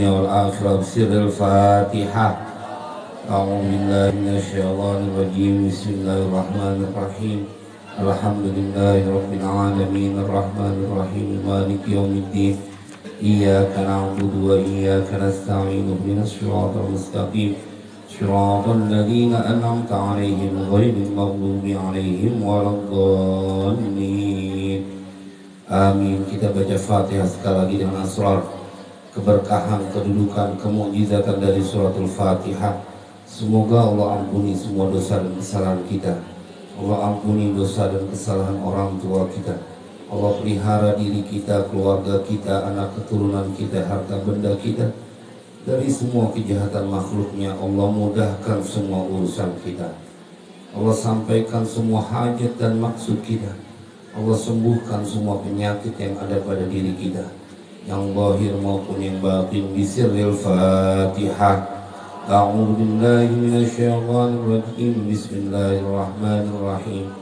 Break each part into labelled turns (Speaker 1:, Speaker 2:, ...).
Speaker 1: الدنيا والآخرة بسر الفاتحة. أعوذ بالله من الشيطان الرجيم. بسم الله الرحمن الرحيم. الحمد لله رب العالمين الرحمن الرحيم مالك يوم الدين. إياك نعبد وإياك نستعين اهدنا الصراط المستقيم صراط الذين أنعمت عليهم غير المغضوب عليهم ولا الضالين. Amin. Kita baca Fatihah sekali lagi dengan asrar keberkahan, kedudukan, kemukjizatan dari suratul Fatihah. Semoga Allah ampuni semua dosa dan kesalahan kita. Allah ampuni dosa dan kesalahan orang tua kita. Allah pelihara diri kita, keluarga kita, anak keturunan kita, harta benda kita dari semua kejahatan makhluknya. Allah mudahkan semua urusan kita. Allah sampaikan semua hajat dan maksud kita. Allah sembuhkan semua penyakit yang ada pada diri kita, yang zahir maupun yang batin. Bisirril Fatihah. A'udzu billahi minasyaitonir rajim. Bismillahirrahmanirrahim.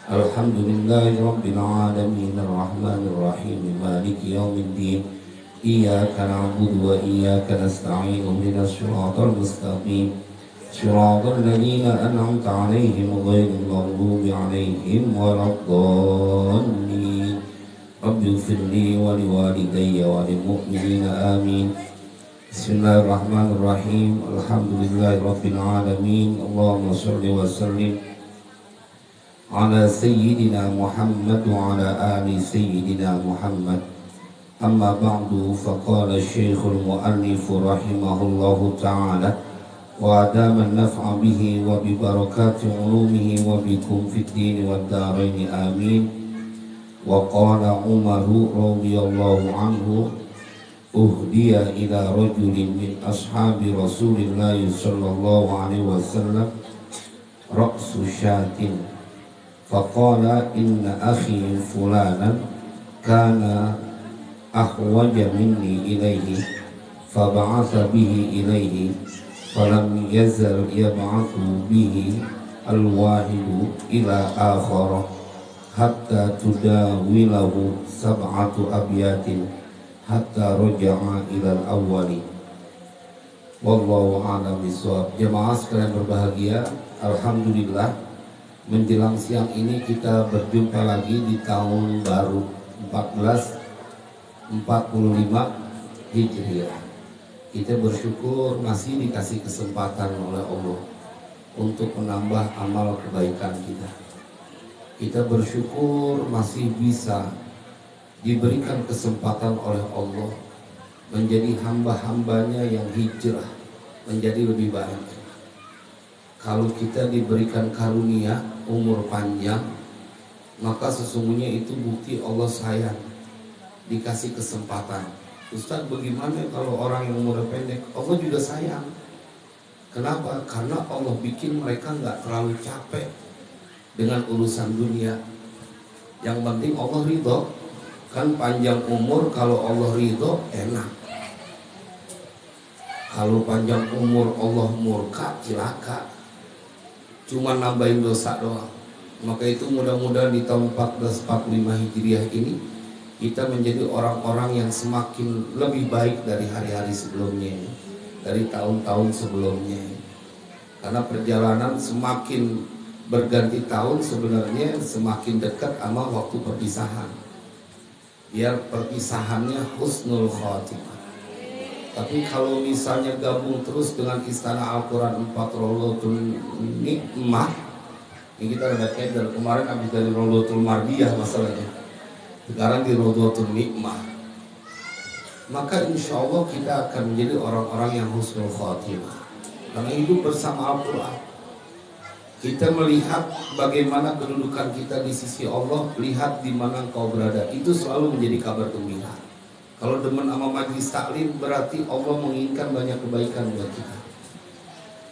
Speaker 1: Alhamdulillahi rabbil alamin arrahmanir rahim maliki yaumiddin. Iyyaka na'budu wa iyyaka nasta'in ihdinas siratal mustaqim siratal ladzina an'amta 'alaihim ghairil maghdubi 'alaihim waladdallin. Rabbi ighfirli wa liwalidayya wa lil mu'minina amin. Bismillahirrahmanirrahim. Alhamdulillahi rabbil alamin. Allahumma shalli wa sallim ala sayyidina Muhammad wa ala ali sayyidina Muhammad. Amma ba'du, faqala Syekhul Mu'allif rahimahullahu ta'ala wa adama an-naf'a bihi wa bi barakati ulumihi wa bikum fid din wad darain amin. Wa qala Umar radhiyallahu anhu uhdiya ila rajulin min ashabi Rasulillah sallallahu alaihi wasallam ra'su syatin faqala inna akhi fulanan kana ahwaja minni ilaihi fab'atha bihi ilaihi falam yazal yab'athu bihi al-wahidu ila akhara hatta tudawilahu sab'atu abyatin hatta raja'a ila al-awwali. Wallahu a'lam bishawab. Jemaah sekalian berbahagia, alhamdulillah menjelang siang ini kita berjumpa lagi di tahun baru 1445 Hijriah. Kita bersyukur masih dikasih kesempatan oleh Allah untuk menambah amal kebaikan kita. Kita bersyukur masih bisa diberikan kesempatan oleh Allah menjadi hamba-hambanya yang hijrah menjadi lebih baik. Kalau kita diberikan karunia umur panjang, maka sesungguhnya itu bukti Allah sayang, dikasih kesempatan. Ustaz, bagaimana kalau orang yang umurnya pendek? Allah juga sayang. Kenapa? Karena Allah bikin mereka nggak terlalu capek dengan urusan dunia. Yang penting Allah ridho. Kan panjang umur kalau Allah ridho enak. Kalau panjang umur Allah murka, cilaka. Cuma nambahin dosa doang. Maka itu mudah-mudahan di tahun 1445 Hijriah ini kita menjadi orang-orang yang semakin lebih baik dari hari-hari sebelumnya, dari tahun-tahun sebelumnya. Karena perjalanan semakin berganti tahun sebenarnya semakin dekat sama waktu perpisahan. Biar perpisahannya husnul khotimah. Tapi kalau misalnya gabung terus dengan Istana Al-Quran 4 Rawdatul Nikmah, ini kita ada kayak kemarin habis dari Rawdatul Mardiyah masalahnya, sekarang di Rawdatul Nikmah, maka insya Allah kita akan menjadi orang-orang yang husnul khotimah. Karena hidup bersama Al-Quran, kita melihat bagaimana kedudukan kita di sisi Allah. Lihat di mana engkau berada, itu selalu menjadi kabar gembira. Kalau demen sama majlis taklim, berarti Allah menginginkan banyak kebaikan buat kita.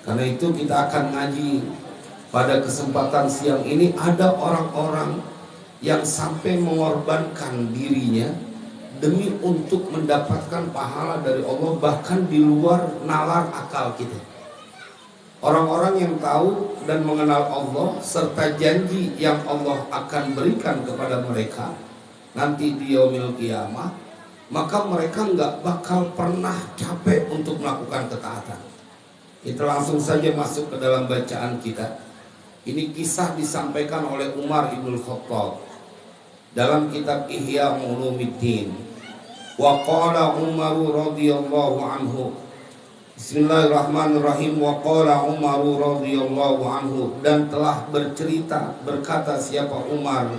Speaker 1: Karena itu kita akan ngaji. Pada kesempatan siang ini ada orang-orang yang sampai mengorbankan dirinya demi untuk mendapatkan pahala dari Allah, bahkan di luar nalar akal kita. Orang-orang yang tahu dan mengenal Allah serta janji yang Allah akan berikan kepada mereka nanti di yaumil qiyamah, maka mereka nggak bakal pernah capek untuk melakukan ketaatan. Kita langsung saja masuk ke dalam bacaan kita. Ini kisah disampaikan oleh Umar ibn Khattab dalam kitab Ihya Ulumuddin. Wa qala Umar radhiyallahu anhu. Bismillahirrahmanirrahim. Wa qala Umar radhiyallahu anhu, dan telah berkata siapa Umar,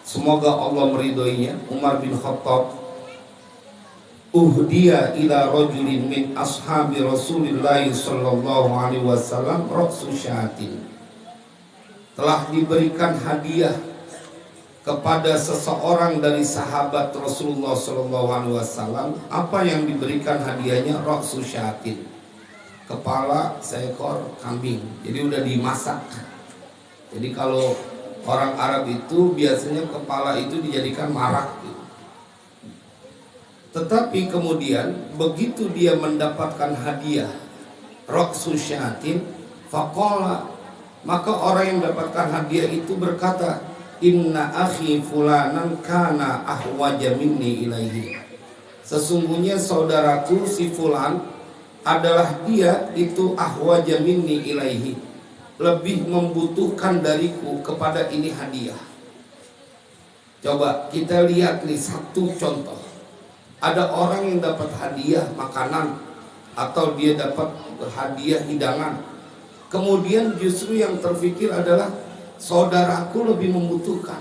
Speaker 1: semoga Allah meridhoinya, Umar bin Khattab, uhdiya ila rajulin min ashabi Rasulillah sallallahu alaihi wasallam ra'su syatin. Telah diberikan hadiah kepada seseorang dari sahabat Rasulullah sallallahu alaihi wasallam. Apa yang diberikan hadiahnya? Ra'su syatin, kepala seekor kambing. Jadi udah dimasak. Jadi kalau orang Arab itu biasanya kepala itu dijadikan marak. Tetapi kemudian begitu dia mendapatkan hadiah ra'su syatin, faqala, maka orang yang mendapatkan hadiah itu berkata, inna akhi fulanan kana ahwaja minni ilaihi. Sesungguhnya saudaraku si fulan adalah dia itu ahwaja minni ilaihi, lebih membutuhkan dariku kepada ini hadiah. Coba kita lihat nih satu contoh. Ada orang yang dapat hadiah makanan atau dia dapat hadiah hidangan, kemudian justru yang terfikir adalah saudaraku lebih membutuhkan.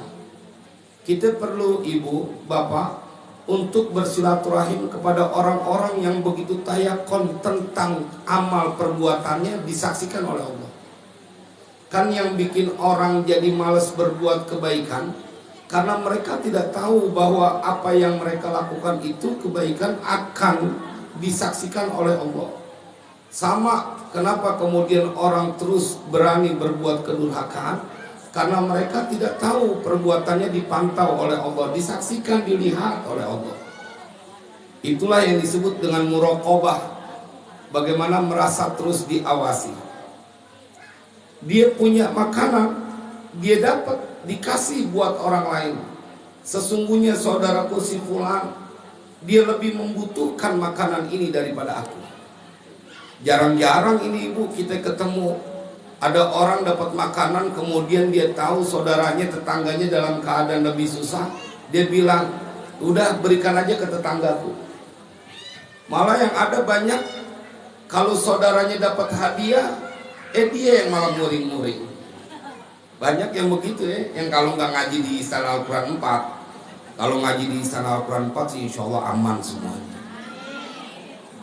Speaker 1: Kita perlu ibu, bapak, untuk bersilaturahim kepada orang-orang yang begitu tayakon tentang amal perbuatannya disaksikan oleh Allah. Kan yang bikin orang jadi malas berbuat kebaikan karena mereka tidak tahu bahwa apa yang mereka lakukan itu kebaikan akan disaksikan oleh Allah. Sama kenapa kemudian orang terus berani berbuat kedurhakaan? Karena mereka tidak tahu perbuatannya dipantau oleh Allah, disaksikan, dilihat oleh Allah. Itulah yang disebut dengan muraqabah. Bagaimana merasa terus diawasi. Dia punya makanan, dia dapat dikasih buat orang lain. Sesungguhnya saudaraku si fulan, dia lebih membutuhkan makanan ini daripada aku. Jarang-jarang ini ibu kita ketemu ada orang dapat makanan, kemudian dia tahu saudaranya, tetangganya dalam keadaan lebih susah, dia bilang, udah berikan aja ke tetanggaku. Malah yang ada banyak, kalau saudaranya dapat hadiah, dia yang malah muring-muring. Banyak yang begitu ya, yang kalau nggak ngaji di Istana Al-Quran 4, kalau ngaji di Istana Al-Quran 4 sih insya Allah aman semuanya.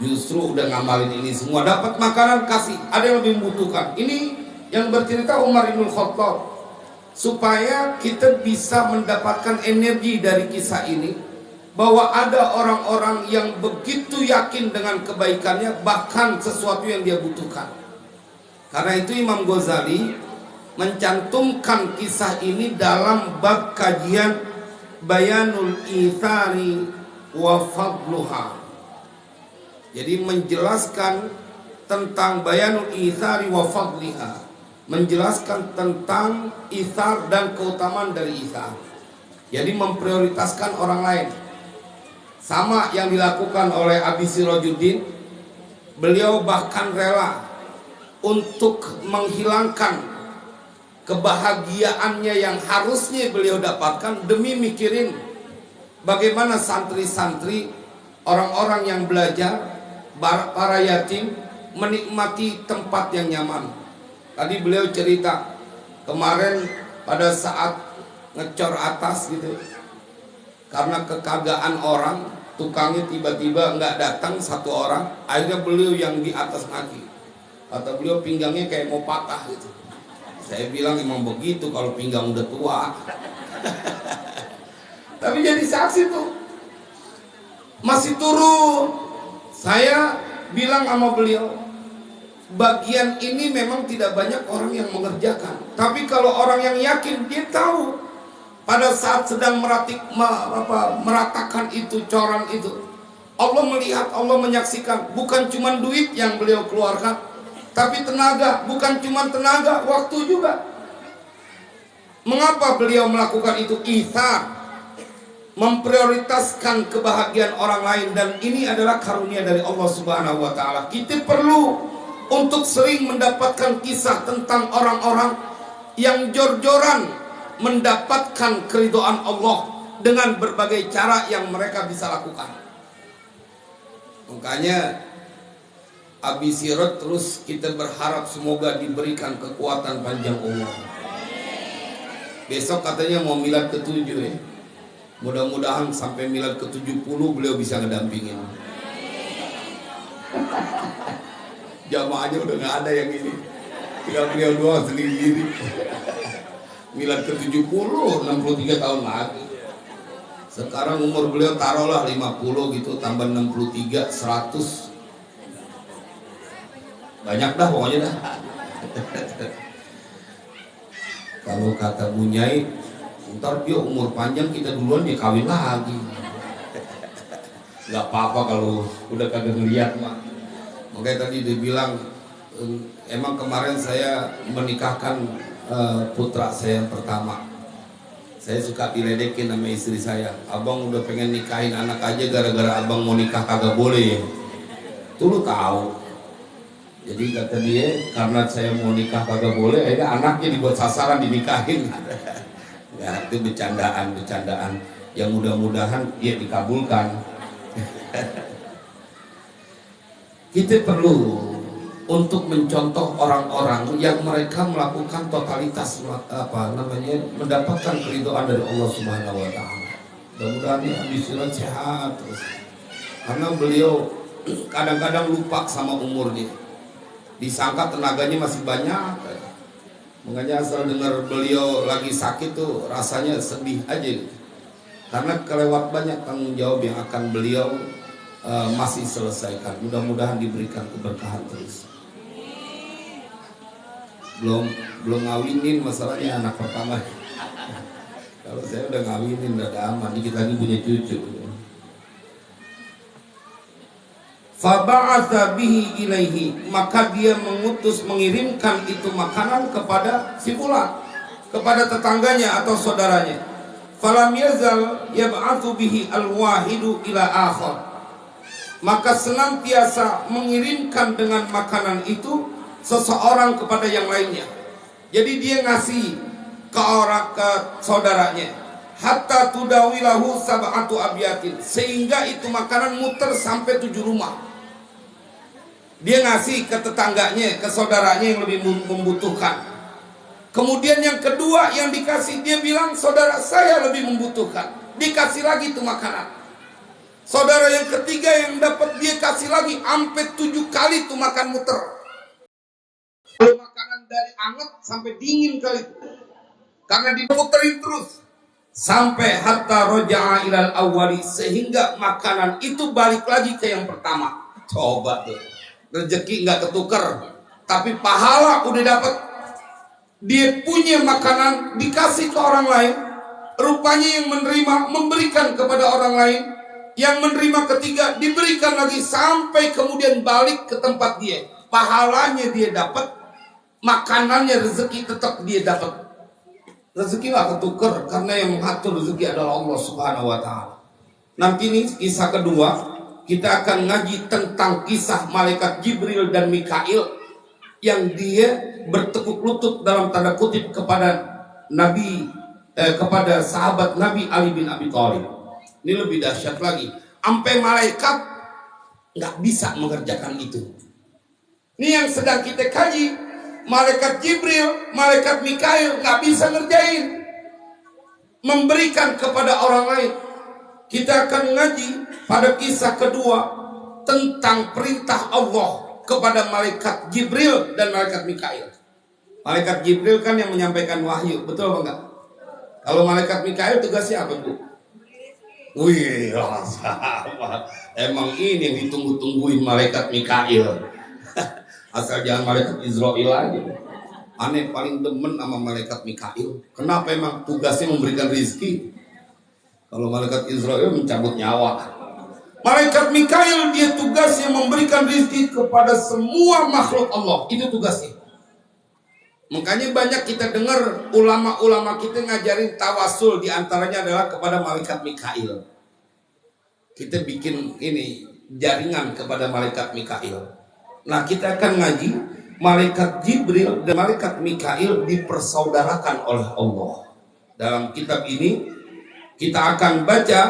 Speaker 1: Justru udah ngamalin ini semua, dapat makanan kasih, ada yang lebih membutuhkan. Ini yang bercerita Umar bin Khattab, supaya kita bisa mendapatkan energi dari kisah ini, bahwa ada orang-orang yang begitu yakin dengan kebaikannya, bahkan sesuatu yang dia butuhkan. Karena itu Imam Ghazali mencantumkan kisah ini dalam bab kajian Bayanul Ithari wa Fadluha. Jadi menjelaskan tentang Bayanul Ithari wa Fadliha, menjelaskan tentang ithar dan keutamaan dari ithar. Jadi memprioritaskan orang lain. Sama yang dilakukan oleh Abi Sirajuddin, beliau bahkan rela untuk menghilangkan kebahagiaannya yang harusnya beliau dapatkan demi mikirin bagaimana santri-santri, orang-orang yang belajar, para yatim menikmati tempat yang nyaman. Tadi beliau cerita kemarin pada saat ngecor atas gitu, karena kekagaan orang, tukangnya tiba-tiba nggak datang satu orang, akhirnya beliau yang di atas lagi. Kata beliau pinggangnya kayak mau patah gitu. Saya bilang emang begitu kalau pinggang udah tua. Tapi jadi saksi tuh, masih turun. Saya bilang sama beliau, bagian ini memang tidak banyak orang yang mengerjakan. Tapi kalau orang yang yakin, dia tahu pada saat sedang meratakan itu, coran itu, Allah melihat, Allah menyaksikan. Bukan cuma duit yang beliau keluarkan, tapi tenaga, bukan cuma tenaga, waktu juga. Mengapa beliau melakukan itu? Ithar. memprioritaskan kebahagiaan orang lain, dan ini adalah karunia dari Allah Subhanahu wa taala. Kita perlu untuk sering mendapatkan kisah tentang orang-orang yang jor-joran mendapatkan keridhaan Allah dengan berbagai cara yang mereka bisa lakukan. Makanya Abi Sirot terus kita berharap semoga diberikan kekuatan panjang umur. Besok katanya mau milad ke-7 ya. Mudah-mudahan sampai milad ke-70 beliau bisa ngedampingin. Jamaahnya udah gak ada yang ini, tinggal beliau doang sendiri. Milad ke-70 63 tahun lagi. Sekarang umur beliau taruhlah 50 gitu, tambah 63 100. Banyak dah pokoknya dah. Kalau kata Bunyai, ntar dia umur panjang kita duluan dia kawin lagi. Gak apa-apa kalau udah kagak ngeliat mah. Makanya tadi dia bilang, emang kemarin saya menikahkan putra saya yang pertama. Saya suka diledekin sama istri saya, abang udah pengen nikahin anak aja gara-gara abang mau nikah kagak boleh. Tuh lu tahu. Jadi kata dia, karena saya mau nikah kagak boleh, akhirnya anaknya dibuat sasaran dinikahin. Ya, itu bercandaan yang mudah-mudahan dia dikabulkan. Kita perlu untuk mencontoh orang-orang yang mereka melakukan totalitas mendapatkan keridhaan dari Allah Subhanahu wa taala. Mudah-mudahan ya Abisiran sehat terus. Karena beliau kadang-kadang lupa sama umurnya. Disangka tenaganya masih banyak. Makanya asal dengar beliau lagi sakit tuh rasanya sedih aja. Karena kelewat banyak tanggung jawab yang akan beliau masih selesaikan. Mudah-mudahan diberikan keberkahan terus. Belum ngawinin masalahnya anak pertama. Kalau saya udah ngawinin udah aman, dikit lagi punya cucu. Faba'atha bihi ilaihi, maka dia mengirimkan itu makanan kepada si fulan, kepada tetangganya atau saudaranya. Falam yazal yab'athu bihi al-wahidu ila akhar, maka senantiasa mengirimkan dengan makanan itu seseorang kepada yang lainnya. Jadi dia ngasih ke saudaranya, hatta tudawilahu sab'atu abyatin, sehingga itu makanan muter sampai 7 rumah. Dia ngasih ke tetangganya, ke saudaranya yang lebih membutuhkan. Kemudian yang kedua yang dikasih, dia bilang saudara saya lebih membutuhkan, dikasih lagi itu makanan. Saudara yang ketiga yang dapat dia kasih lagi, sampai 7 kali itu makan muter. Makanan dari anget sampai dingin kali, karena diputerin terus sampai hatta roja'a ilal awwali, sehingga makanan itu balik lagi ke yang pertama. Coba tuh, rezeki nggak ketukar, tapi pahala udah dapat. Dia punya makanan dikasih ke orang lain, rupanya yang menerima memberikan kepada orang lain, yang menerima ketiga diberikan lagi, sampai kemudian balik ke tempat dia. Pahalanya dia dapat, makanannya rezeki tetap dia dapat. Rezeki gak ketukar, karena yang mengatur rezeki adalah Allah Subhanahu wa taala. Nanti nih kisah kedua, kita akan ngaji tentang kisah malaikat Jibril dan Mikail yang dia bertekuk lutut dalam tanda kutip kepada kepada sahabat Nabi Ali bin Abi Thalib. Ini lebih dahsyat lagi, sampai malaikat nggak bisa mengerjakan itu. Ini yang sedang kita kaji. Malaikat Jibril, malaikat Mikail nggak bisa ngerjain, memberikan kepada orang lain. Kita akan ngaji pada kisah kedua tentang perintah Allah kepada malaikat Jibril dan malaikat Mikail. Malaikat Jibril kan yang menyampaikan wahyu, betul apa enggak? Kalau malaikat Mikail tugasnya apa, Bu? Wih, sama. Emang ini yang ditunggu-tungguin malaikat Mikail. Asal jangan malaikat Israel aja. Aneh paling demen sama malaikat Mikail. Kenapa? Emang tugasnya memberikan rizki. Kalau malaikat Israel mencabut nyawa. Malaikat Mikail dia tugasnya memberikan rizki kepada semua makhluk Allah. Itu tugasnya. Makanya banyak kita dengar ulama-ulama kita ngajarin tawasul, diantaranya adalah kepada malaikat Mikail. Kita bikin ini jaringan kepada malaikat Mikail. Nah, kita akan ngaji malaikat Jibril dan malaikat Mikail dipersaudarakan oleh Allah. Dalam kitab ini kita akan baca,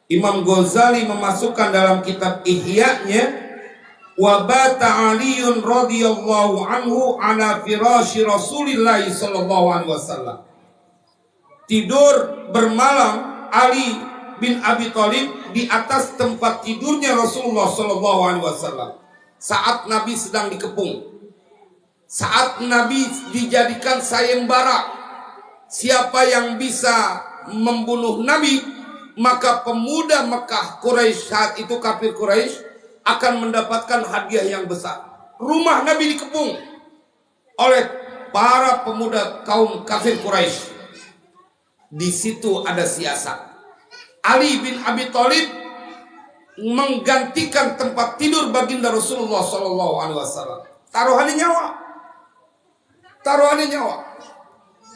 Speaker 1: Imam Ghazali memasukkan dalam kitab Ihya-nya, wa bata Aliun radhiyallahu anhu ala firasy Rasulillah sallallahu alaihi wasallam. Tidur bermalam Ali bin Abi Thalib di atas tempat tidurnya Rasulullah sallallahu alaihi wasallam saat Nabi sedang dikepung. Saat Nabi dijadikan sayembara, siapa yang bisa membunuh Nabi, maka pemuda Mekah Quraisy saat itu, kafir Quraisy, akan mendapatkan hadiah yang besar. Rumah Nabi dikepung oleh para pemuda kaum kafir Quraisy. Di situ ada siasat. Ali bin Abi Thalib menggantikan tempat tidur baginda Rasulullah sallallahu alaihi wasallam. Taruhannya nyawa. Taruhannya nyawa.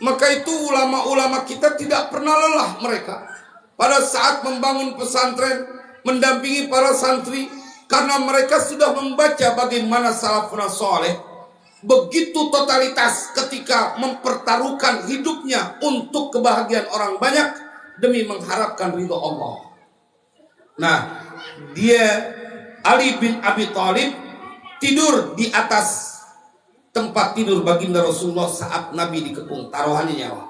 Speaker 1: Maka itu ulama-ulama kita tidak pernah lelah mereka pada saat membangun pesantren, mendampingi para santri, karena mereka sudah membaca bagaimana salafun saleh begitu totalitas ketika mempertaruhkan hidupnya untuk kebahagiaan orang banyak demi mengharapkan ridho Allah. Nah, dia Ali bin Abi Thalib tidur di atas tempat tidur baginda Rasulullah saat Nabi dikepung, taruhannya nyawa.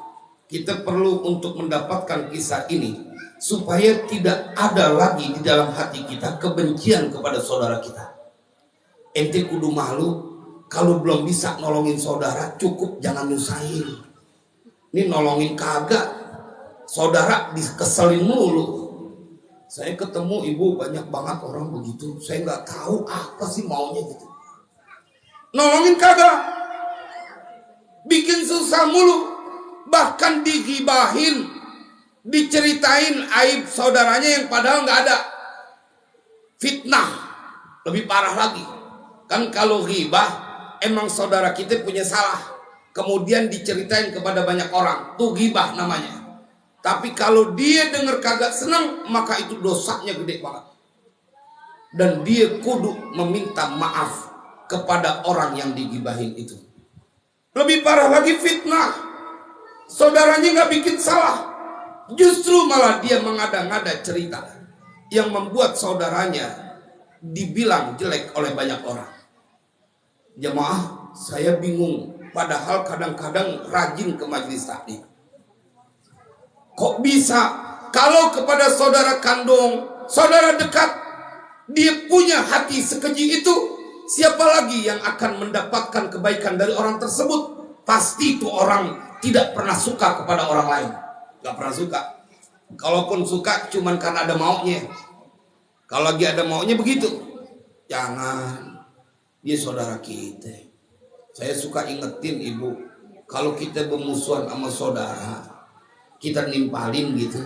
Speaker 1: Kita perlu untuk mendapatkan kisah ini supaya tidak ada lagi di dalam hati kita kebencian kepada saudara kita. Ente kudu malu kalau belum bisa nolongin saudara, cukup jangan nyusahin. Ini nolongin kagak, saudara dikeselin mulu. Saya ketemu ibu banyak banget orang begitu, saya nggak tahu apa sih maunya gitu. Nolongin kagak, bikin susah mulu, bahkan digibahin, diceritain aib saudaranya yang padahal nggak ada. Fitnah lebih parah lagi. Kan kalau ghibah emang saudara kita punya salah, kemudian diceritain kepada banyak orang, tuh ghibah namanya. Tapi kalau dia dengar kagak senang, maka itu dosanya gede banget. Dan dia kudu meminta maaf kepada orang yang digibahin itu. Lebih parah lagi fitnah. Saudaranya nggak bikin salah, justru malah dia mengada-ngada cerita yang membuat saudaranya dibilang jelek oleh banyak orang. Jemaah, saya bingung. Padahal kadang-kadang rajin ke majelis taklim. Kok bisa kalau kepada saudara kandung, saudara dekat, dia punya hati sekeji itu, siapa lagi yang akan mendapatkan kebaikan dari orang tersebut? Pasti itu orang tidak pernah suka kepada orang lain. Gak pernah suka. Kalaupun suka cuman karena ada maunya. Kalau lagi ada maunya begitu. Jangan. Dia saudara kita. Saya suka ingetin ibu, kalau kita bermusuhan sama saudara, kita nimpalin gitu,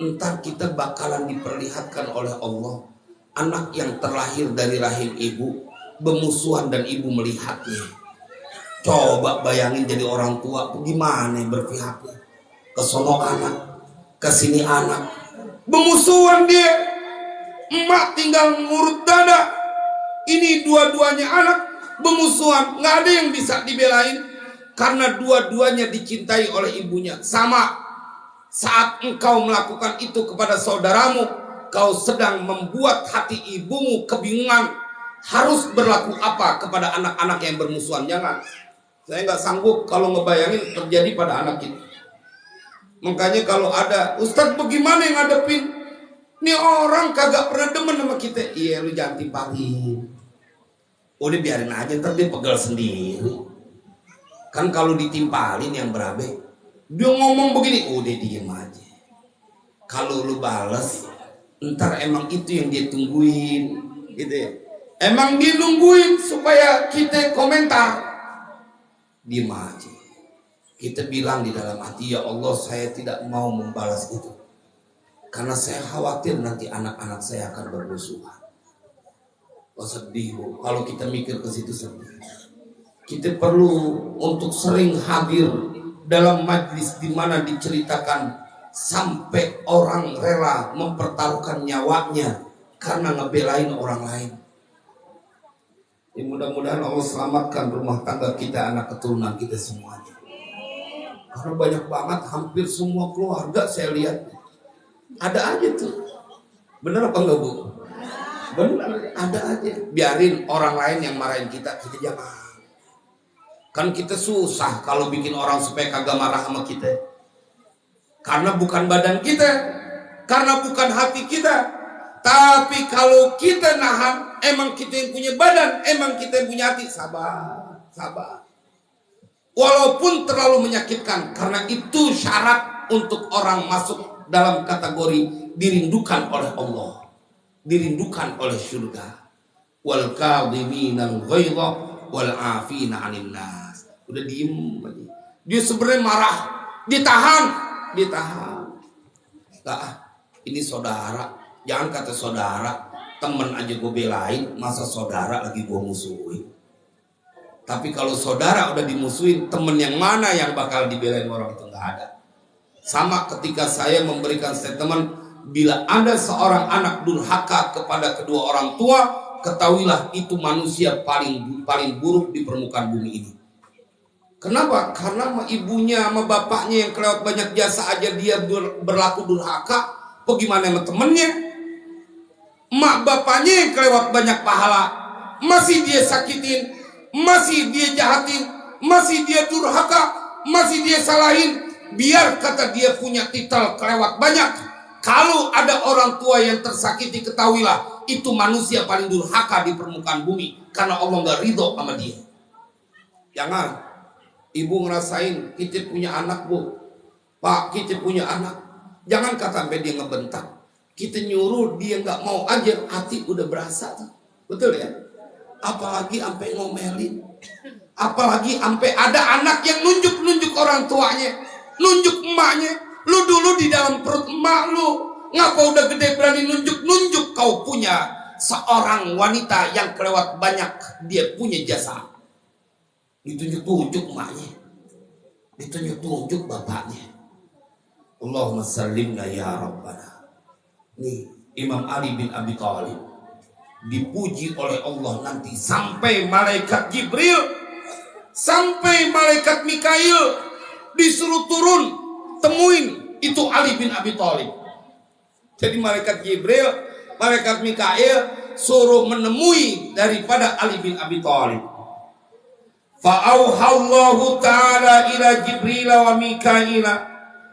Speaker 1: entar kita bakalan diperlihatkan oleh Allah anak yang terlahir dari rahim ibu bermusuhan dan ibu melihatnya. Coba bayangin jadi orang tua gimana berpihaknya. Kesono anak, kesini anak, bermusuhan dia. Emak tinggal ngurut dada, ini dua-duanya anak bermusuhan, nggak ada yang bisa dibelain karena dua-duanya dicintai oleh ibunya. Sama saat engkau melakukan itu kepada saudaramu, kau sedang membuat hati ibumu kebingungan harus berlaku apa kepada anak-anak yang bermusuhan. Jangan. Saya nggak sanggup kalau ngebayangin terjadi pada anak kita. Makanya kalau ada Ustadz bagaimana yang ngadepin ini orang kagak pernah demen sama kita, iya lu jangan timpalin. Udah biarin aja, ntar dia pegel sendiri. Kan kalau ditimpalin yang berabe, dia ngomong begini, udah diem aja. Kalau lu bales, ntar emang itu yang dia tungguin, gitu ya. Emang dia nungguin supaya kita komentar, diem aja. Kita bilang di dalam hati, ya Allah saya tidak mau membalas itu, karena saya khawatir nanti anak-anak saya akan bermusuhan. Oh sedih bu, kalau kita mikir ke situ sedih. Kita perlu untuk sering hadir dalam majlis di mana diceritakan sampai orang rela mempertaruhkan nyawanya karena ngebelain orang lain. Ya, mudah-mudahan Allah selamatkan rumah tangga kita, anak keturunan kita semuanya. Karena banyak banget, hampir semua keluarga saya lihat ada aja tuh. Bener apa enggak, Bu? Bener, ada aja. Biarin orang lain yang marahin kita, kita jangan. Kan kita susah kalau bikin orang supaya kagak marah sama kita. Karena bukan badan kita, karena bukan hati kita. Tapi kalau kita nahan, emang kita yang punya badan, emang kita yang punya hati. Sabar, sabar. Walaupun terlalu menyakitkan, karena itu syarat untuk orang masuk dalam kategori dirindukan oleh Allah, dirindukan oleh surga. Wal kadhiminal ghaidha wal 'afina 'anil nas. Udah diem aja. Dia sebenarnya marah, ditahan. Nah, ini saudara. Jangan kata saudara, temen aja gue belain, masa saudara lagi gue musuhin. Tapi kalau saudara udah dimusuhin, temen yang mana yang bakal dibelain orang itu nggak ada. Sama ketika saya memberikan statement, bila ada seorang anak durhaka kepada kedua orang tua, ketahuilah itu manusia paling buruk di permukaan bumi ini. Kenapa? Karena sama ibunya, sama bapaknya yang kelewat banyak jasa aja dia berlaku durhaka. Bagaimana sama temennya? Mak bapaknya yang kelewat banyak pahala, masih dia sakitin, masih dia jahatin, masih dia durhaka, masih dia salahin. Biar kata dia punya titel kelewat banyak, kalau ada orang tua yang tersakiti, ketahuilah itu manusia paling durhaka di permukaan bumi, karena Allah gak ridho sama dia. Jangan ibu ngerasain kita punya anak, Bu, Pak, kita punya anak, jangan kata sampai dia ngebentak. Kita nyuruh dia nggak mau aja, hati udah berasa tuh. Betul ya? Apalagi sampai ngomelin, apalagi sampai ada anak yang nunjuk orang tuanya, nunjuk emaknya. Lu dulu di dalam perut emak lu, ngapa udah gede berani nunjuk kau punya seorang wanita yang kelewat banyak, dia punya jasa. Ditunjuk emaknya, ditunjuk bapaknya. Allahumma sallimna ya Rabbana. Nih, Imam Ali bin Abi Thalib dipuji oleh Allah nanti sampai malaikat Jibril, sampai malaikat Mikail disuruh turun temuin itu Ali bin Abi Thalib. Jadi malaikat Jibril, malaikat Mikail suruh menemui daripada Ali bin Abi Thalib. Fa'auhallahu ta'ala ila Jibril wa Mikaila,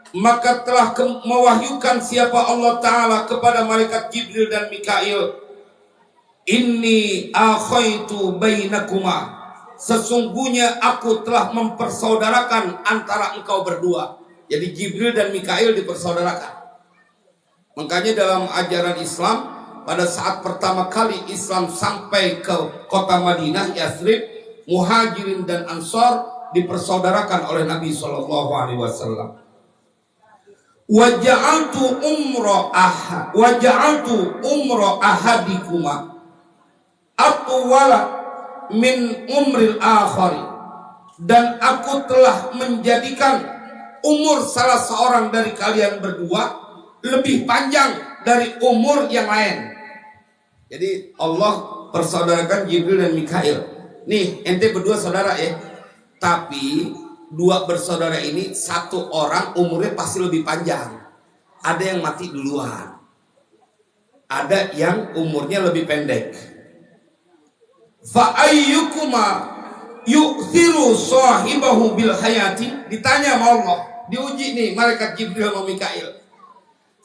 Speaker 1: maka telah mewahyukan siapa Allah Ta'ala kepada malaikat Jibril dan Mikail, inni akhaitu bainakuma, sesungguhnya aku telah mempersaudarakan antara engkau berdua. Jadi Jibril dan Mikail dipersaudarakan. Makanya dalam ajaran Islam, pada saat pertama kali Islam sampai ke kota Madinah, Yathrib, Muhajirin dan Ansor dipersaudarakan oleh Nabi SAW. Waja'altu umra ahadikuma atwala min umril akhari, dan aku telah menjadikan umur salah seorang dari kalian berdua lebih panjang dari umur yang lain. Jadi Allah persaudarakan Jibril dan Mikail. Nih, ente berdua saudara ya, tapi dua bersaudara ini, satu orang umurnya pasti lebih panjang. Ada yang mati duluan, ada yang umurnya lebih pendek. Fa ayyukuma yu'thiru sahibahu bil hayati, ditanya sama Allah, diuji nih malaikat Jibril sama Mikail.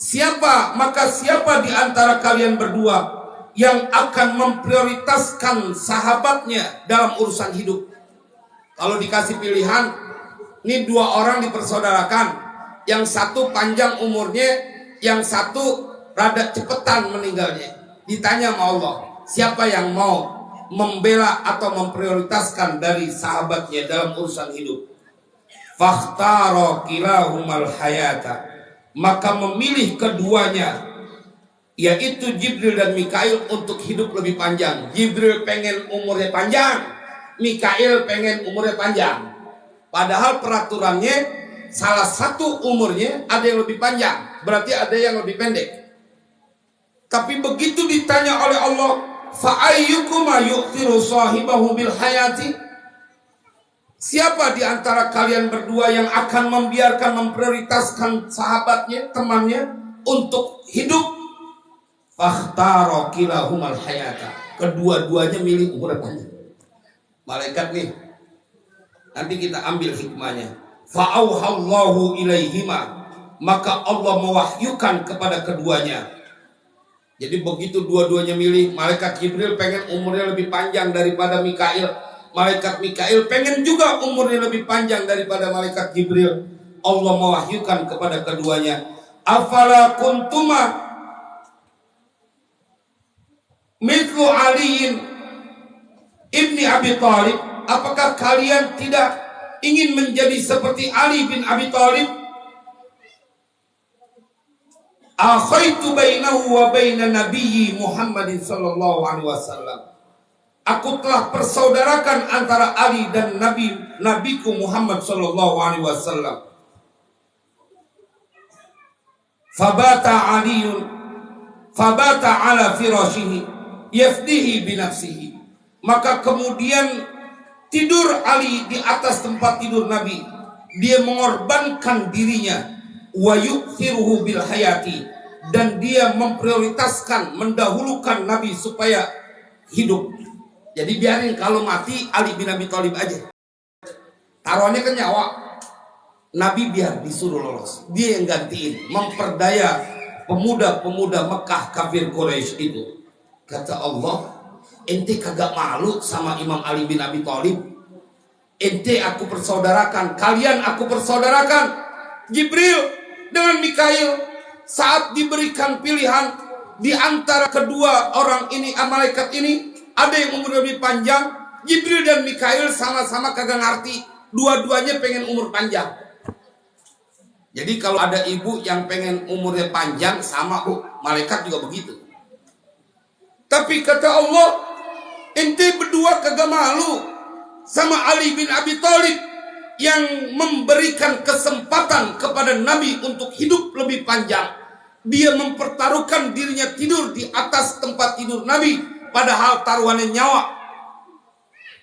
Speaker 1: Siapa di antara kalian berdua yang akan memprioritaskan sahabatnya dalam urusan hidup? Kalau dikasih pilihan, ini dua orang dipersaudarakan, yang satu panjang umurnya, yang satu rada cepetan meninggalnya. Ditanya sama Allah, siapa yang mau membela atau memprioritaskan dari sahabatnya dalam urusan hidup? Fakhtara kilahumal hayata, maka memilih keduanya, yaitu Jibril dan Mikail, untuk hidup lebih panjang. Jibril pengen umurnya panjang, Mikail pengen umurnya panjang. Padahal peraturannya salah satu umurnya ada yang lebih panjang, berarti ada yang lebih pendek. Tapi begitu ditanya oleh Allah, fa ayyukuma yu'tiru sahibahu bil hayati? Siapa di antara kalian berdua yang akan memprioritaskan sahabatnya, temannya untuk hidup? Fakhtara kilahumal hayata. Kedua-duanya milih umur panjang. Malaikat nih, nanti kita ambil hikmahnya. Fa'auhallahu ilaihima, maka Allah mewahyukan kepada keduanya. Jadi begitu dua-duanya milih, malaikat Jibril pengen umurnya lebih panjang daripada Mikail. Malaikat Mikail pengen juga umurnya lebih panjang daripada malaikat Jibril. Allah mewahyukan kepada keduanya, afala kuntuma mithlu aliin ibni Abi Thalib, apakah kalian tidak ingin menjadi seperti Ali bin Abi Thalib? Akhaitu bainahu wa baina nabiyyi Muhammadin sallallahu alaihi wasallam. Aku telah persaudarakan antara Ali dan nabiku Muhammad sallallahu alaihi wasallam. Fabata Aliun fabata ala firashihi yafdihi binafsihi. Maka kemudian tidur Ali di atas tempat tidur Nabi. Dia mengorbankan dirinya, wa yu'thiruhu bil hayati, dan dia memprioritaskan, mendahulukan Nabi supaya hidup. Jadi biarin kalau mati Ali bin Abi Thalib aja. Taruhannya kan nyawa. Nabi biar disuruh lolos. Dia yang gantiin, memperdaya pemuda-pemuda Mekah kafir Quraisy itu. Kata Allah, ente kagak malu sama Imam Ali bin Abi Thalib? Ente aku persaudarakan, kalian aku persaudarakan. Jibril dengan Mikail saat diberikan pilihan di antara kedua orang ini, malaikat ini, ada yang umur lebih panjang. Jibril dan Mikail sama-sama kagak ngerti, dua-duanya pengen umur panjang. Jadi kalau ada ibu yang pengen umurnya panjang, sama bu, malaikat juga begitu. Tapi kata Allah, ente berdua kagak malu sama Ali bin Abi Thalib yang memberikan kesempatan kepada Nabi untuk hidup lebih panjang. Dia mempertaruhkan dirinya tidur di atas tempat tidur Nabi, padahal taruhannya nyawa.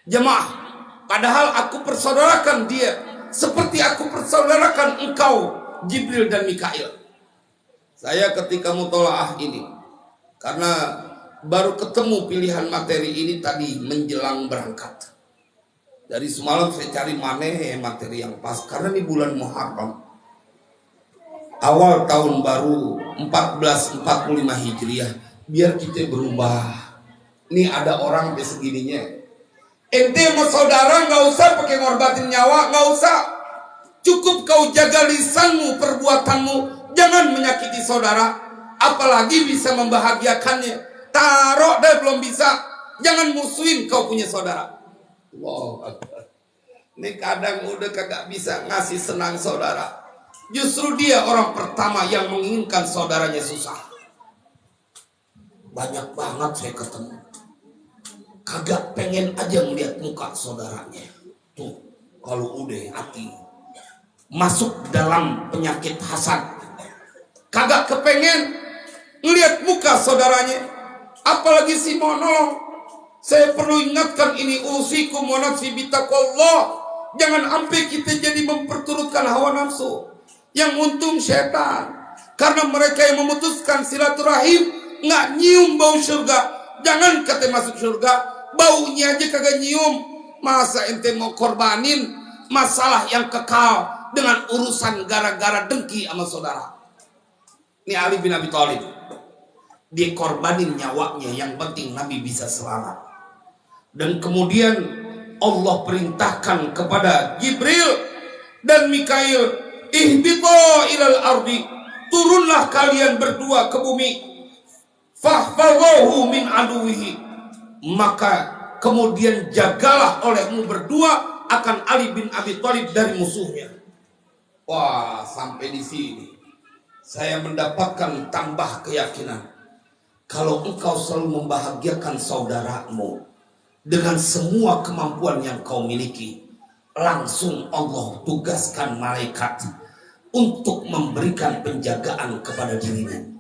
Speaker 1: Jemaah, padahal aku persaudarakan dia seperti aku persaudarakan engkau, Jibril dan Mikail. Saya ketika mutolaah ini, karena baru ketemu pilihan materi ini tadi menjelang berangkat. Dari semalam saya cari mana materi yang pas, karena ini bulan Muharram, awal tahun baru 1445 Hijriah. Biar kita berubah. Ini ada orang sampai segininya. Ente sama saudara nggak usah pakai ngorbatin nyawa, nggak usah. Cukup kau jaga lisanmu, perbuatanmu, jangan menyakiti saudara, apalagi bisa membahagiakannya. Taruh deh belum bisa, jangan musuhin kau punya saudara. Wow, ini kadang udah kagak bisa ngasih senang saudara. Justru dia orang pertama yang menginginkan saudaranya susah. Banyak banget saya ketemu, kagak pengen aja melihat muka saudaranya. Tuh, kalau udah hati masuk dalam penyakit hasad, kagak kepengen ngelihat muka saudaranya. Apalagi si mau nolong. Saya perlu ingatkan ini, usikum wa nafsi bitaqwallah. Jangan sampai kita jadi memperturutkan hawa nafsu. Yang untung setan. Karena mereka yang memutuskan silaturahim nggak nyium bau surga. Jangan kata masuk surga, baunya aja kagak nyium. Masa ente mau korbanin masalah yang kekal dengan urusan gara-gara dengki sama saudara? Ini Ali bin Abi Thalib, dia korbanin nyawanya, yang penting Nabi bisa selamat. Dan kemudian Allah perintahkan kepada Jibril dan Mikail, ihbita ilal ardi, turunlah kalian berdua ke bumi, fahfazahu min aduwihi, maka kemudian jagalah olehmu berdua akan Ali bin Abi Thalib dari musuhnya. Wah, sampai di sini saya mendapatkan tambah keyakinan. Kalau engkau selalu membahagiakan saudaramu, dengan semua kemampuan yang kau miliki. Langsung Allah tugaskan malaikat untuk memberikan penjagaan kepada dirimu.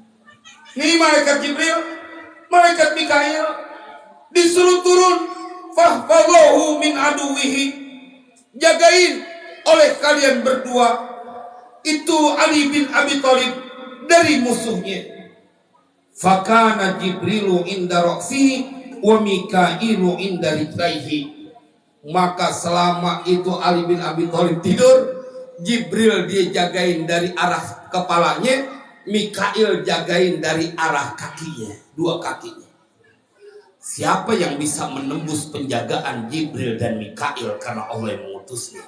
Speaker 1: Ini malaikat Jibril, malaikat Mikail disuruh turun, fahfadhahu min aduwihi, jagain oleh kalian berdua itu Ali bin Abi Thalib dari musuhnya. Fakana Jibrilu inda ra'sihi wa Mikailu inda rijlaihi. Maka selama itu Ali bin Abi Thalib tidur, Jibril dia jagain dari arah kepalanya, Mikail jagain dari arah kakinya, dua kakinya. Siapa yang bisa menembus penjagaan Jibril dan Mikail karena Allah yang mengutusnya?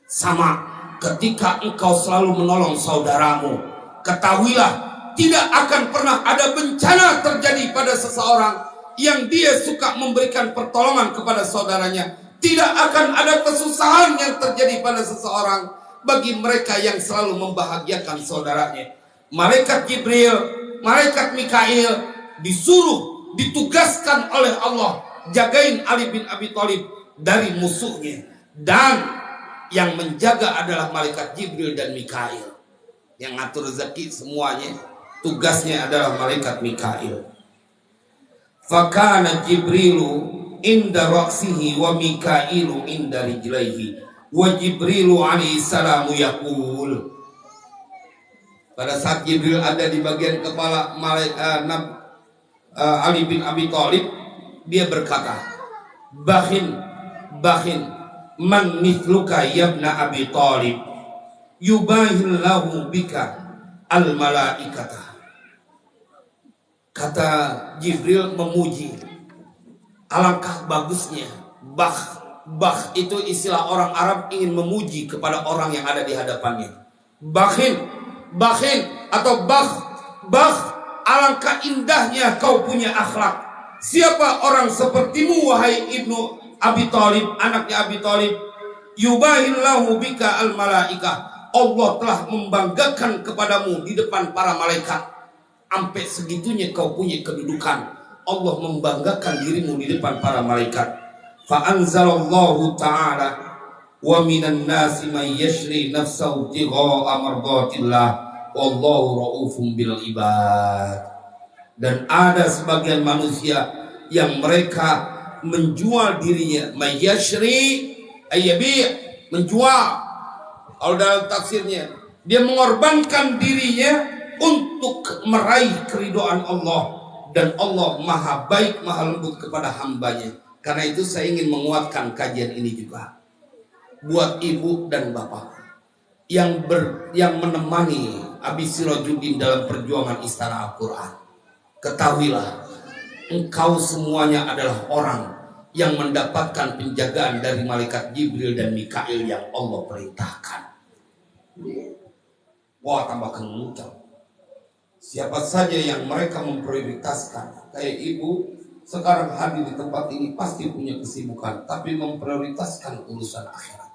Speaker 1: Sama ketika engkau selalu menolong saudaramu, ketahuilah tidak akan pernah ada bencana terjadi pada seseorang yang dia suka memberikan pertolongan kepada saudaranya. Tidak akan ada kesusahan yang terjadi pada seseorang bagi mereka yang selalu membahagiakan saudaranya. Malaikat Jibril, malaikat Mikail disuruh, ditugaskan oleh Allah jagain Ali bin Abi Thalib dari musuhnya, dan yang menjaga adalah malaikat Jibril dan Mikail. Yang ngatur rezeki semuanya tugasnya adalah malaikat Mikail. Fakana Jibrilu inda ra'sihi wa Mikailu inda rijlaihi wa Jibrilu alaihi salamu yaqul. Pada saat Jibril ada di bagian kepala Ali bin Abi Thalib, dia berkata, Bakhin man mithluka yabna Abi Thalib yubahillahu bika al malaikata. Kata Jibril memuji, alangkah bagusnya. Bah itu istilah orang Arab ingin memuji kepada orang yang ada di hadapannya. Bakhin atau bah, alangkah indahnya kau punya akhlak. Siapa orang sepertimu wahai ibnu Abi Thalib, anaknya Abi Thalib? Yubahillahu bika al malaikah. Allah telah membanggakan kepadamu di depan para malaikat. Sampai segitunya kau punya kedudukan. Allah membanggakan dirimu di depan para malaikat. Fa anzalallahu ta'ala wa minan nasi man yashri nafsahu tigha'a mardatillah wallahu raufum bil ibad. Dan ada sebagian manusia yang mereka menjual dirinya, mayashri ayyabi, menjual. Kalau dalam tafsirnya, dia mengorbankan dirinya untuk meraih keridhaan Allah, dan Allah maha baik, maha lembut kepada hambanya. Karena itu saya ingin menguatkan kajian ini juga buat ibu dan bapak yang menemani Abi Sirajuddin dalam perjuangan Istana Al-Quran. Ketahuilah, engkau semuanya adalah orang yang mendapatkan penjagaan dari malaikat Jibril dan Mikail yang Allah perintahkan. Wah, tambah kemudian. Siapa saja yang mereka memprioritaskan, kayak ibu sekarang hadir di tempat ini pasti punya kesibukan, tapi memprioritaskan urusan akhirat.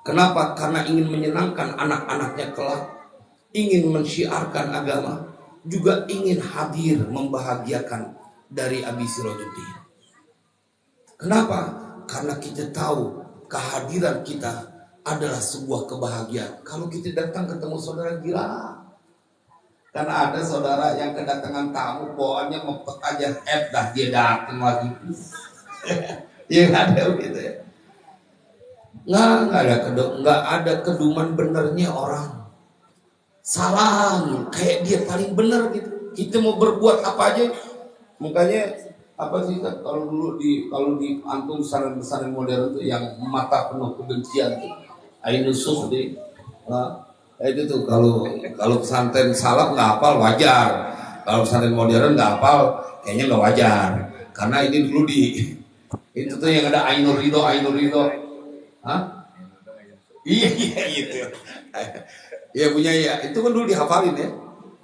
Speaker 1: Kenapa? Karena ingin menyenangkan anak-anaknya kelak, ingin mensyiarkan agama, juga ingin hadir membahagiakan dari Abi Sirajuddin. Kenapa? Karena kita tahu kehadiran kita adalah sebuah kebahagiaan. Kalau kita datang ketemu saudara, gila. Karena ada saudara yang kedatangan tamu bawaannya mepet aja, dah dia datang lagi. Ya ada begitu ya. Nggak ada keduman benernya orang. Salam kayak dia paling bener gitu. Kita mau berbuat apa aja. Makanya apa sih kalau di antum pesantren modern tuh yang mata penuh kebencian tuh, ainusuk deh. Itu tuh kalau pesantren salaf nggak hafal wajar, kalau pesantren modern nggak hafal kayaknya nggak wajar, karena ini dulu itu tuh yang ada Ainur Ridho, hah? Iya gitu, ya punya ya, itu kan dulu dihafalin ya,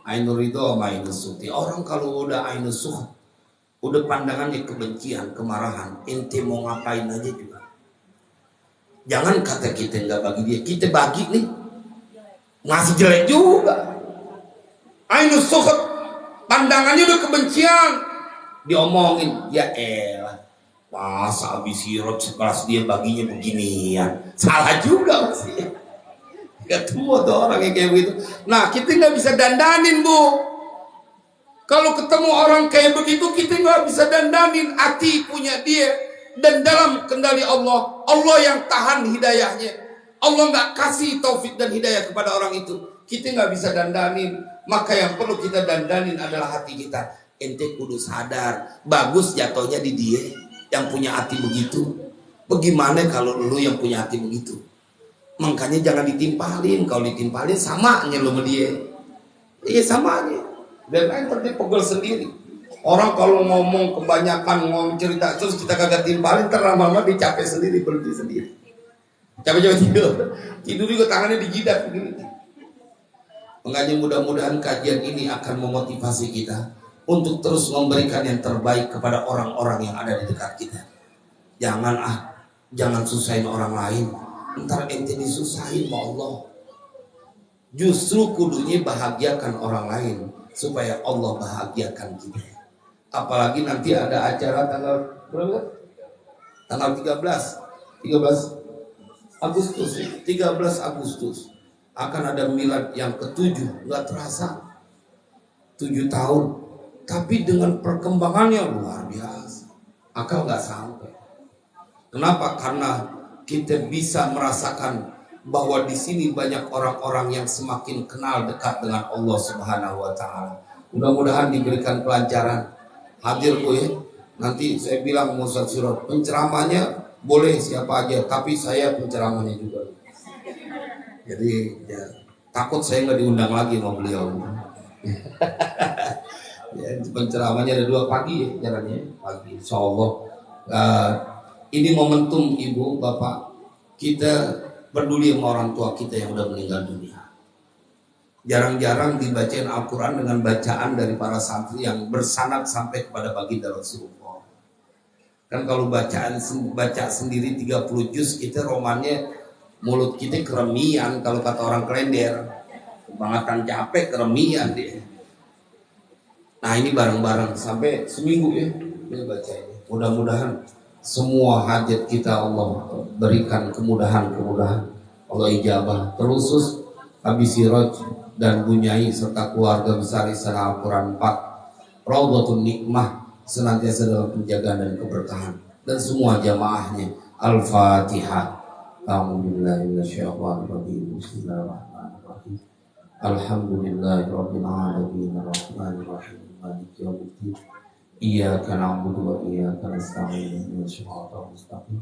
Speaker 1: Ainur Ridho sama Ainus Suti. Orang kalau udah Ainus Suti, udah pandangannya kebencian, kemarahan, ente mau ngapain aja juga. Jangan kata kita nggak bagi dia, kita bagi nih. Masih jelek juga. Ainus Sukhut, pandangannya udah kebencian. Diomongin, ya elah, Masa habis sirop sekelas dia baginya beginian, salah juga sih. Ketemu tuh orang yang kayak begitu. Nah kita nggak bisa dandanin bu. Kalau ketemu orang kayak begitu kita nggak bisa dandanin. Hati punya dia dan dalam kendali Allah. Allah yang tahan hidayahnya. Allah nggak kasih taufik dan hidayah kepada orang itu. Kita nggak bisa dandanin. Maka yang perlu kita dandanin adalah hati kita. Ente kudu sadar, bagus jatuhnya di dia yang punya hati begitu. Bagaimana kalau lu yang punya hati begitu? Makanya jangan ditimpalin. Kalau ditimpalin samanya lu sama dia. Iya samanya. Dan nanti pegel sendiri. Orang kalau ngomong kebanyakan ngomong cerita terus kita kagak timpalin, lama-lama dicapek sendiri, berhenti sendiri. Capek-capek tidur juga tangannya dijidat begini. Makanya mudah-mudahan kajian ini akan memotivasi kita untuk terus memberikan yang terbaik kepada orang-orang yang ada di dekat kita. Jangan susahin orang lain. Ntar ente disusahin sama Allah. Justru kudunya bahagiakan orang lain supaya Allah bahagiakan kita. Apalagi nanti ada acara tanggal berapa? Tanggal 13 Agustus. 13 Agustus akan ada milad yang ke-7. Nggak terasa 7 tahun, tapi dengan perkembangannya luar biasa. Akal nggak sampai. Kenapa? Karena kita bisa merasakan bahwa di sini banyak orang-orang yang semakin kenal dekat dengan Allah Subhanahu wa taala. Mudah-mudahan diberikan pelajaran. Hadir ya. Nanti saya bilang Ustaz Surat, penceramahnya boleh siapa aja, tapi saya penceramahnya juga. Jadi ya, takut saya nggak diundang lagi sama beliau. Ya, penceramahnya ada 2 pagi ya, jalannya pagi. Insyaallah. Ini momentum ibu bapak kita peduli sama orang tua kita yang udah meninggal dunia. Jarang-jarang dibacain Al-Quran dengan bacaan dari para santri yang bersanad sampai kepada baginda Rasulullah. Kan kalau baca sendiri 30 juz kita romannya mulut kita keremian, kalau kata orang Klender. Kebangetan capek keremian dia. Nah ini bareng-bareng sampai seminggu ya dia baca ini. Mudah-mudahan semua hajat kita Allah berikan kemudahan. Allah ijabah. Terusus Abi Siraj dan Bunyai serta keluarga besar Istana Al-Quran 4 Raudhatun Nikmah senantiasa dalam penjagaan dan keberkahan, dan semua jamaahnya. Al-Fatihah. A'udzubillahiminasyaitonirrajim. Bismillahirrahmanirrahim. Alhamdulillahirabbil alamin arrahmanir rahim maliki yaumiddin. Iyyaka na'budu wa iyyaka nasta'in ihdinas siratal mustaqim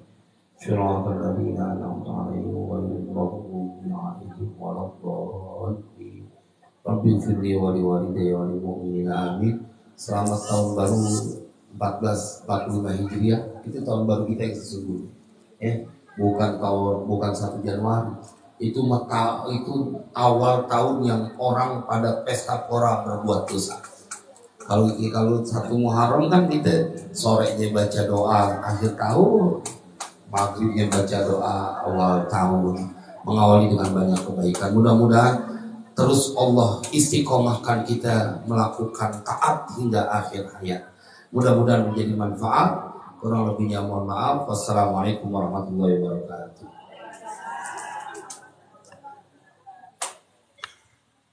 Speaker 1: siratal ladzina an'amta 'alaihim ghairil maghdubi 'alaihim waladdallin. Rabbighfirli wa liwalidayya wa lil mu'minina amin. Selamat tahun baru 1445 Hijriah. Itu tahun baru kita yang sesungguhnya. Bukan 1 Januari. Itu awal tahun yang orang pada pesta pora berbuat dosa. Kalau 1 Muharram kan kita sorenya baca doa akhir tahun, maghribnya baca doa awal tahun, mengawali dengan banyak kebaikan. Mudah-mudahan terus Allah istiqomahkan kita melakukan taat hingga akhir hayat. Mudah-mudahan menjadi manfaat. Kurang lebihnya mohon maaf. Wassalamualaikum warahmatullahi wabarakatuh.